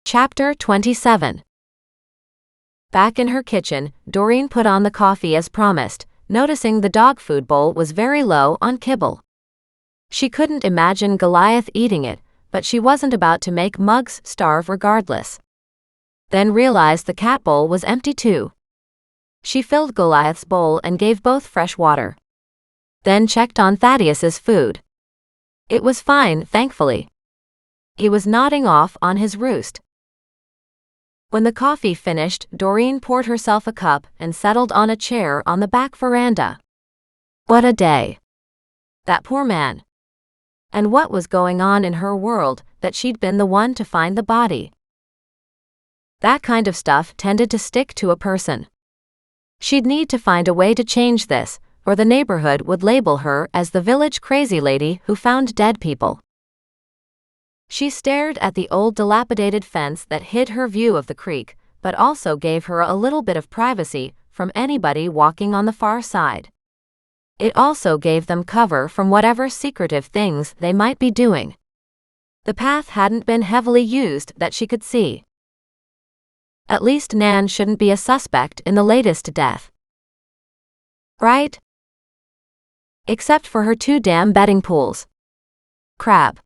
Chapter 27. Back in her kitchen, Doreen put on the coffee as promised, noticing the dog food bowl was very low on kibble. She couldn't imagine Goliath eating it, but she wasn't about to make Muggs starve regardless. Then realized the cat bowl was empty too. She filled Goliath's bowl and gave both fresh water. Then checked on Thaddeus's food. It was fine, thankfully. He was nodding off on his roost. When the coffee finished, Doreen poured herself a cup and settled on a chair on the back veranda. What a day. That poor man. And what was going on in her world that she'd been the one to find the body? That kind of stuff tended to stick to a person. She'd need to find a way to change this, or the neighborhood would label her as the village crazy lady who found dead people. She stared at the old dilapidated fence that hid her view of the creek, but also gave her a little bit of privacy from anybody walking on the far side. It also gave them cover from whatever secretive things they might be doing. The path hadn't been heavily used that she could see. At least Nan shouldn't be a suspect in the latest death. Right? Except for her 2 damn betting pools. Crap.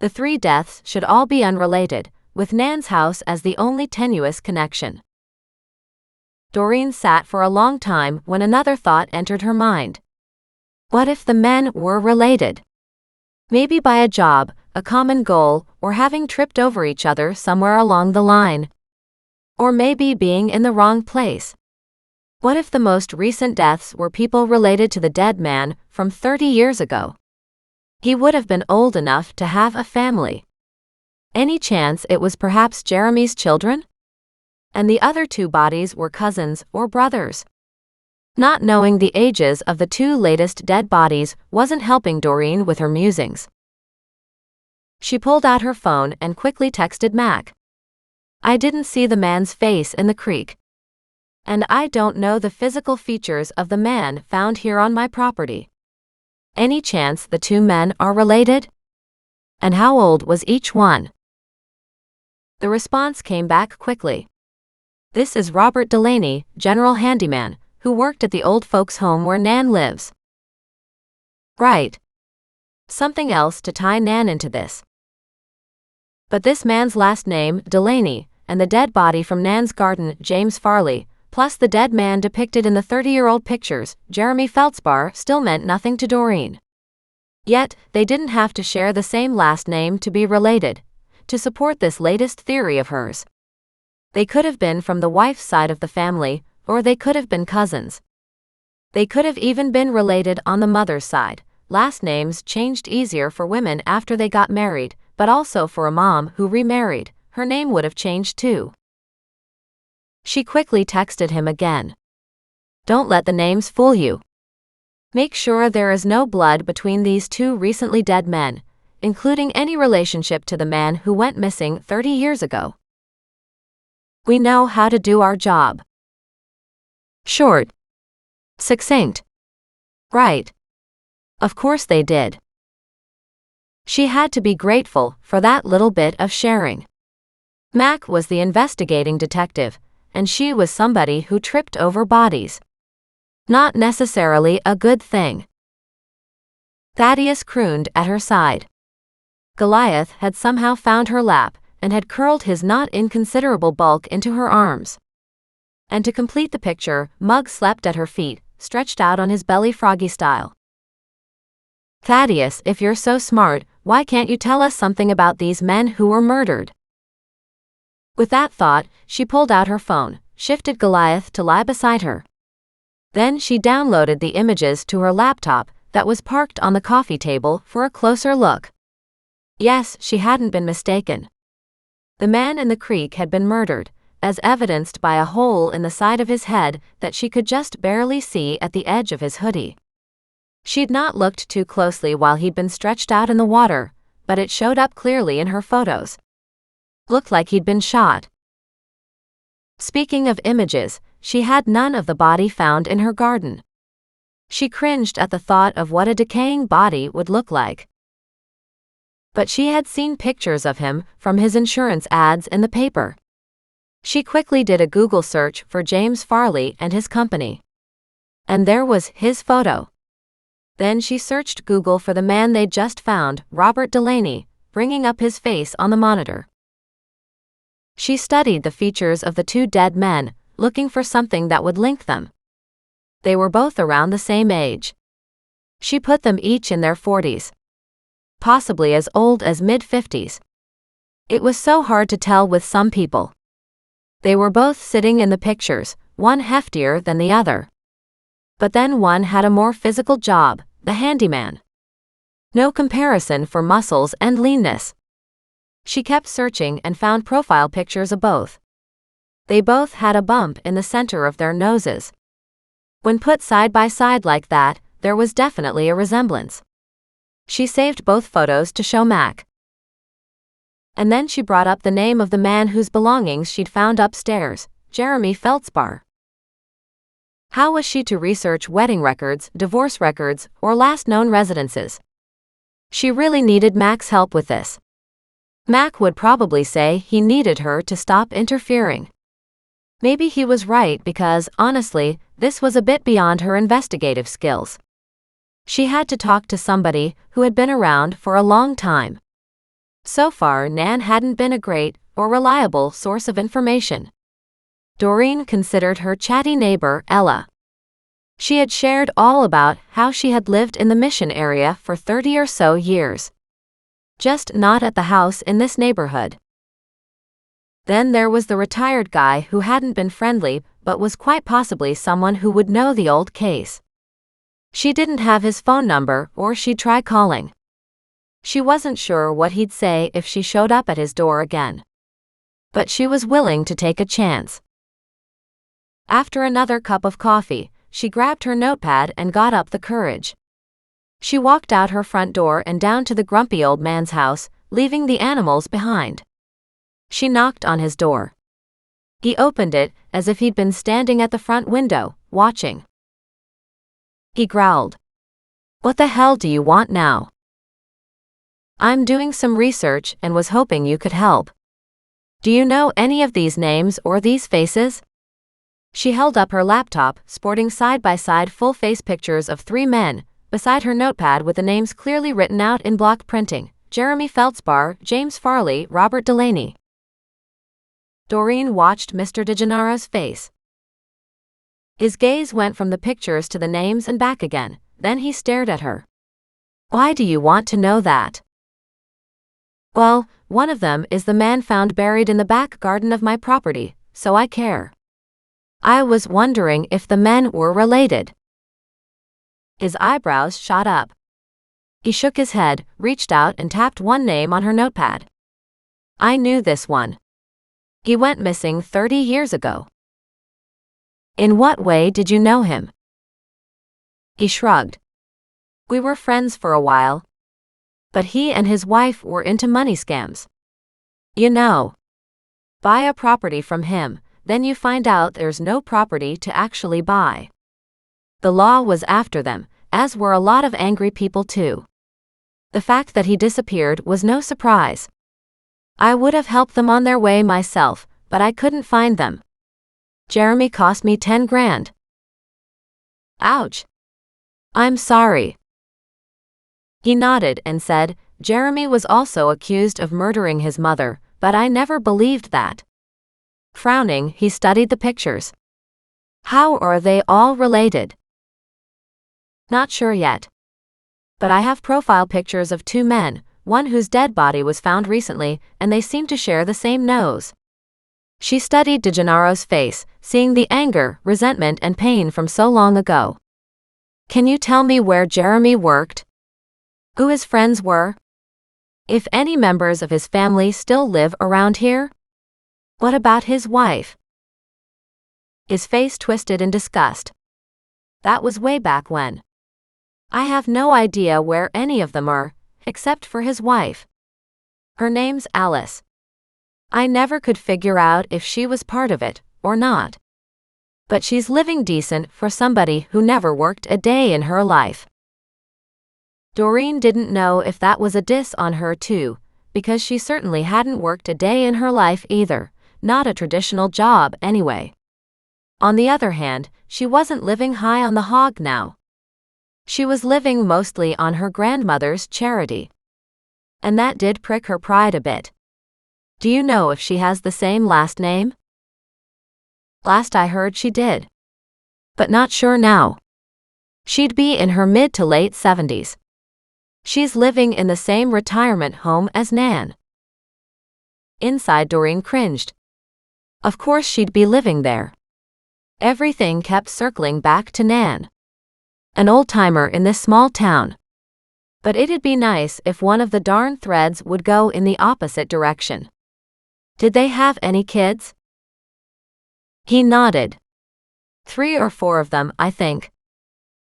The 3 deaths should all be unrelated, with Nan's house as the only tenuous connection. Doreen sat for a long time when another thought entered her mind. What if the men were related? Maybe by a job, a common goal, or having tripped over each other somewhere along the line. Or maybe being in the wrong place. What if the most recent deaths were people related to the dead man from 30 years ago? He would have been old enough to have a family. Any chance it was perhaps Jeremy's children? And the other 2 bodies were cousins or brothers. Not knowing the ages of the 2 latest dead bodies wasn't helping Doreen with her musings. She pulled out her phone and quickly texted Mac. I didn't see the man's face in the creek. And I don't know the physical features of the man found here on my property. Any chance the 2 men are related? And how old was each one? The response came back quickly. This is Robert Delaney, general handyman, who worked at the old folks' home where Nan lives. Right. Something else to tie Nan into this. But this man's last name, Delaney, and the dead body from Nan's garden, James Farley, plus the dead man depicted in the 30-year-old pictures, Jeremy Feltzbar, still meant nothing to Doreen. Yet, they didn't have to share the same last name to be related, to support this latest theory of hers. They could have been from the wife's side of the family, or they could have been cousins. They could have even been related on the mother's side. Last names changed easier for women after they got married, but also for a mom who remarried, her name would have changed too. She quickly texted him again. Don't let the names fool you. Make sure there is no blood between these 2 recently dead men, including any relationship to the man who went missing 30 years ago. We know how to do our job. Short. Succinct. Right. Of course they did. She had to be grateful for that little bit of sharing. Mac was the investigating detective, and she was somebody who tripped over bodies. Not necessarily a good thing. Thaddeus crooned at her side. Goliath had somehow found her lap and had curled his not inconsiderable bulk into her arms. And to complete the picture, Muggs slept at her feet, stretched out on his belly froggy style. Thaddeus, if you're so smart, why can't you tell us something about these men who were murdered? With that thought, she pulled out her phone, shifted Goliath to lie beside her. Then she downloaded the images to her laptop that was parked on the coffee table for a closer look. Yes, she hadn't been mistaken. The man in the creek had been murdered, as evidenced by a hole in the side of his head that she could just barely see at the edge of his hoodie. She'd not looked too closely while he'd been stretched out in the water, but it showed up clearly in her photos. Looked like he'd been shot. Speaking of images, she had none of the body found in her garden. She cringed at the thought of what a decaying body would look like. But she had seen pictures of him from his insurance ads in the paper. She quickly did a Google search for James Farley and his company. And there was his photo. Then she searched Google for the man they'd just found, Robert Delaney, bringing up his face on the monitor. She studied the features of the two dead men, looking for something that would link them. They were both around the same age. She put them each in their 40s. Possibly as old as mid-50s. It was so hard to tell with some people. They were both sitting in the pictures, one heftier than the other. But then one had a more physical job, the handyman. No comparison for muscles and leanness. She kept searching and found profile pictures of both. They both had a bump in the center of their noses. When put side by side like that, there was definitely a resemblance. She saved both photos to show Mac. And then she brought up the name of the man whose belongings she'd found upstairs, Jeremy Feltzbar. How was she to research wedding records, divorce records, or last known residences? She really needed Mac's help with this. Mac would probably say he needed her to stop interfering. Maybe he was right because, honestly, this was a bit beyond her investigative skills. She had to talk to somebody who had been around for a long time. So far, Nan hadn't been a great or reliable source of information. Doreen considered her chatty neighbor, Ella. She had shared all about how she had lived in the Mission area for 30 or so years. Just not at the house in this neighborhood. Then there was the retired guy who hadn't been friendly but was quite possibly someone who would know the old case. She didn't have his phone number or she'd try calling. She wasn't sure what he'd say if she showed up at his door again. But she was willing to take a chance. After another cup of coffee, she grabbed her notepad and got up the courage. She walked out her front door and down to the grumpy old man's house, leaving the animals behind. She knocked on his door. He opened it, as if he'd been standing at the front window, watching. He growled. "What the hell do you want now?" "I'm doing some research and was hoping you could help. Do you know any of these names or these faces?" She held up her laptop, sporting side-by-side full-face pictures of three men, beside her notepad with the names clearly written out in block printing: Jeremy Feltzbar, James Farley, Robert Delaney. Doreen watched Mr. DeGennaro's face. His gaze went from the pictures to the names and back again, then he stared at her. "Why do you want to know that?" "Well, one of them is the man found buried in the back garden of my property, so I care. I was wondering if the men were related." His eyebrows shot up. He shook his head, reached out and tapped one name on her notepad. "I knew this one. He went missing 30 years ago." "In what way did you know him?" He shrugged. "We were friends for a while. But he and his wife were into money scams. You know. Buy a property from him, then you find out there's no property to actually buy. The law was after them, as were a lot of angry people too. The fact that he disappeared was no surprise. I would have helped them on their way myself, but I couldn't find them. Jeremy cost me 10 grand. Ouch. I'm sorry." He nodded and said, "Jeremy was also accused of murdering his mother, but I never believed that." Frowning, he studied the pictures. "How are they all related?" "Not sure yet. But I have profile pictures of two men, one whose dead body was found recently, and they seem to share the same nose." She studied DeGennaro's face, seeing the anger, resentment and pain from so long ago. "Can you tell me where Jeremy worked? Who his friends were? If any members of his family still live around here? What about his wife?" His face twisted in disgust. "That was way back when. I have no idea where any of them are, except for his wife. Her name's Alice. I never could figure out if she was part of it, or not. But she's living decent for somebody who never worked a day in her life." Doreen didn't know if that was a diss on her too, because she certainly hadn't worked a day in her life either, not a traditional job anyway. On the other hand, she wasn't living high on the hog now. She was living mostly on her grandmother's charity. And that did prick her pride a bit. Do you know if she has the same last name? Last I heard she did. But not sure now. She'd be in her mid to late 70s. She's living in the same retirement home as Nan. Inside, Doreen cringed. Of course she'd be living there. Everything kept circling back to Nan. An old-timer in this small town. But it'd be nice if one of the darn threads would go in the opposite direction. Did they have any kids? He nodded. 3 or 4 of them, I think.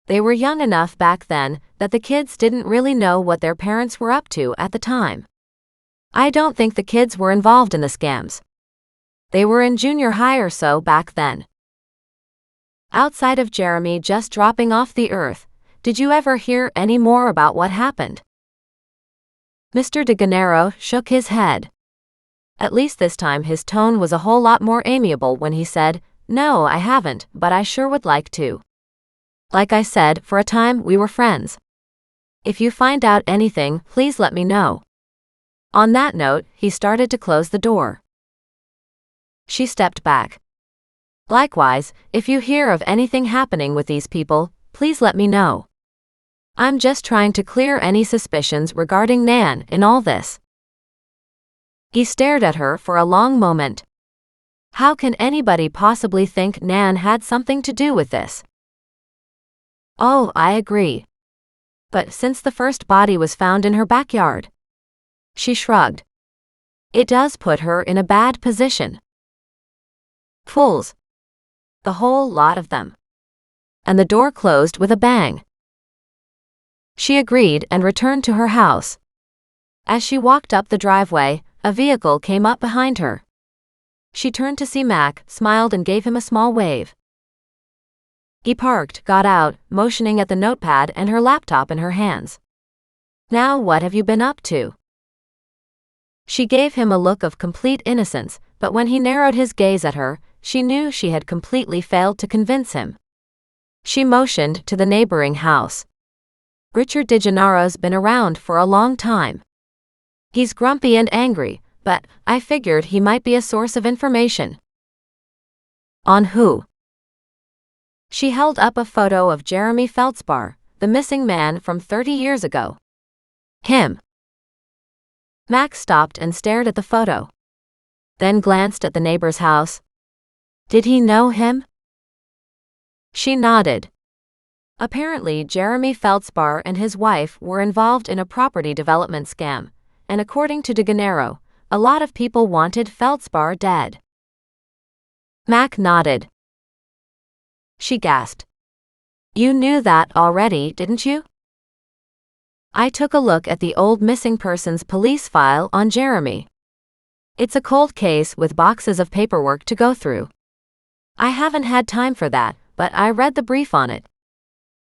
They were young enough back then that the kids didn't really know what their parents were up to at the time. I don't think the kids were involved in the scams. They were in junior high or so back then. Outside of Jeremy just dropping off the earth, did you ever hear any more about what happened? Mr. de Gennaro shook his head. At least this time his tone was a whole lot more amiable when he said, "No, I haven't, but I sure would like to. Like I said, for a time we were friends. If you find out anything, please let me know." On that note, he started to close the door. She stepped back. Likewise, if you hear of anything happening with these people, please let me know. I'm just trying to clear any suspicions regarding Nan in all this. He stared at her for a long moment. How can anybody possibly think Nan had something to do with this? Oh, I agree. But since the first body was found in her backyard? She shrugged. It does put her in a bad position. Fools. The whole lot of them. And the door closed with a bang. She agreed and returned to her house. As she walked up the driveway, a vehicle came up behind her. She turned to see Mac, smiled and gave him a small wave. He parked, got out, motioning at the notepad and her laptop in her hands. Now what have you been up to? She gave him a look of complete innocence, but when he narrowed his gaze at her, she knew she had completely failed to convince him. She motioned to the neighboring house. Richard de Gennaro's been around for a long time. He's grumpy and angry, but I figured he might be a source of information. On who? She held up a photo of Jeremy Feldspar, the missing man from 30 years ago. Him. Max stopped and stared at the photo. Then glanced at the neighbor's house. Did he know him? She nodded. Apparently, Jeremy Feldspar and his wife were involved in a property development scam, and according to de Gennaro, a lot of people wanted Feldspar dead. Mac nodded. She gasped. You knew that already, didn't you? I took a look at the old missing persons police file on Jeremy. It's a cold case with boxes of paperwork to go through. I haven't had time for that, but I read the brief on it.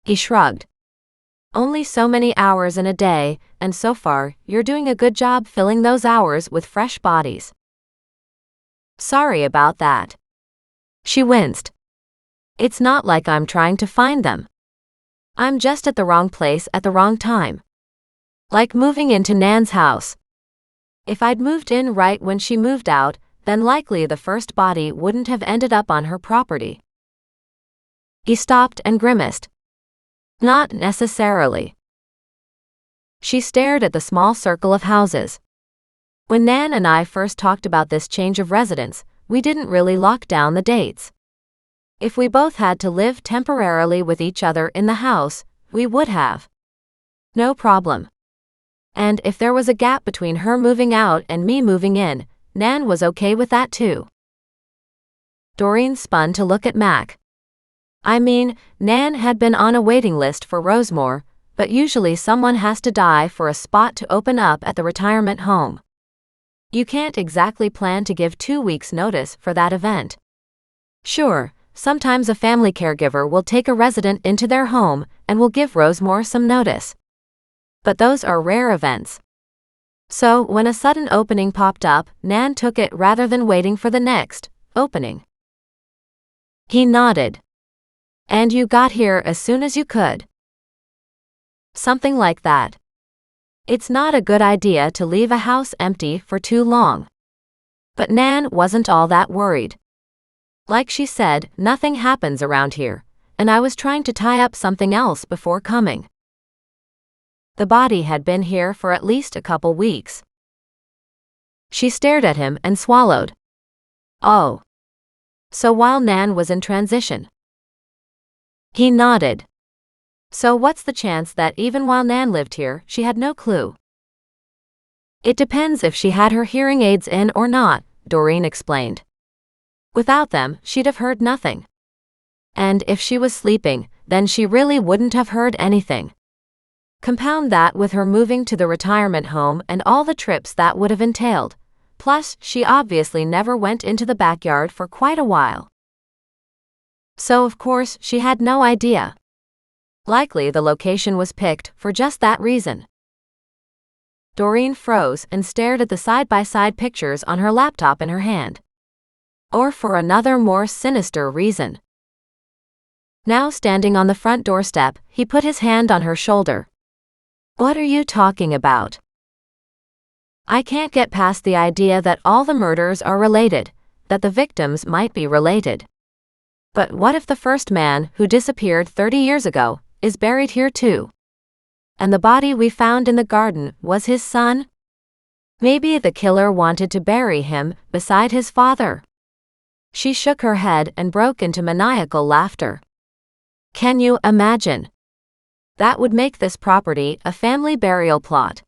He shrugged. Only so many hours in a day, and so far, you're doing a good job filling those hours with fresh bodies. Sorry about that. She winced. It's not like I'm trying to find them. I'm just at the wrong place at the wrong time. Like moving into Nan's house. If I'd moved in right when she moved out, then likely the first body wouldn't have ended up on her property. He stopped and grimaced. Not necessarily. She stared at the small circle of houses. When Nan and I first talked about this change of residence, we didn't really lock down the dates. If we both had to live temporarily with each other in the house, we would have. No problem. And if there was a gap between her moving out and me moving in, Nan was okay with that too. Doreen spun to look at Mac. I mean, Nan had been on a waiting list for Rosemore, but usually someone has to die for a spot to open up at the retirement home. You can't exactly plan to give 2 weeks' notice for that event. Sure, sometimes a family caregiver will take a resident into their home and will give Rosemore some notice. But those are rare events. So, when a sudden opening popped up, Nan took it rather than waiting for the next opening. He nodded. And you got here as soon as you could. Something like that. It's not a good idea to leave a house empty for too long. But Nan wasn't all that worried. Like she said, nothing happens around here, and I was trying to tie up something else before coming. The body had been here for at least a couple weeks. She stared at him and swallowed. Oh. So while Nan was in transition. He nodded. So what's the chance that even while Nan lived here, she had no clue? It depends if she had her hearing aids in or not, Doreen explained. Without them, she'd have heard nothing. And if she was sleeping, then she really wouldn't have heard anything. Compound that with her moving to the retirement home and all the trips that would have entailed. Plus, she obviously never went into the backyard for quite a while. So of course, she had no idea. Likely the location was picked for just that reason. Doreen froze and stared at the side-by-side pictures on her laptop in her hand. Or for another more sinister reason. Now standing on the front doorstep, he put his hand on her shoulder. What are you talking about? I can't get past the idea that all the murders are related, that the victims might be related. But what if the first man, who disappeared 30 years ago, is buried here too? And the body we found in the garden was his son? Maybe the killer wanted to bury him beside his father. She shook her head and broke into maniacal laughter. Can you imagine? That would make this property a family burial plot.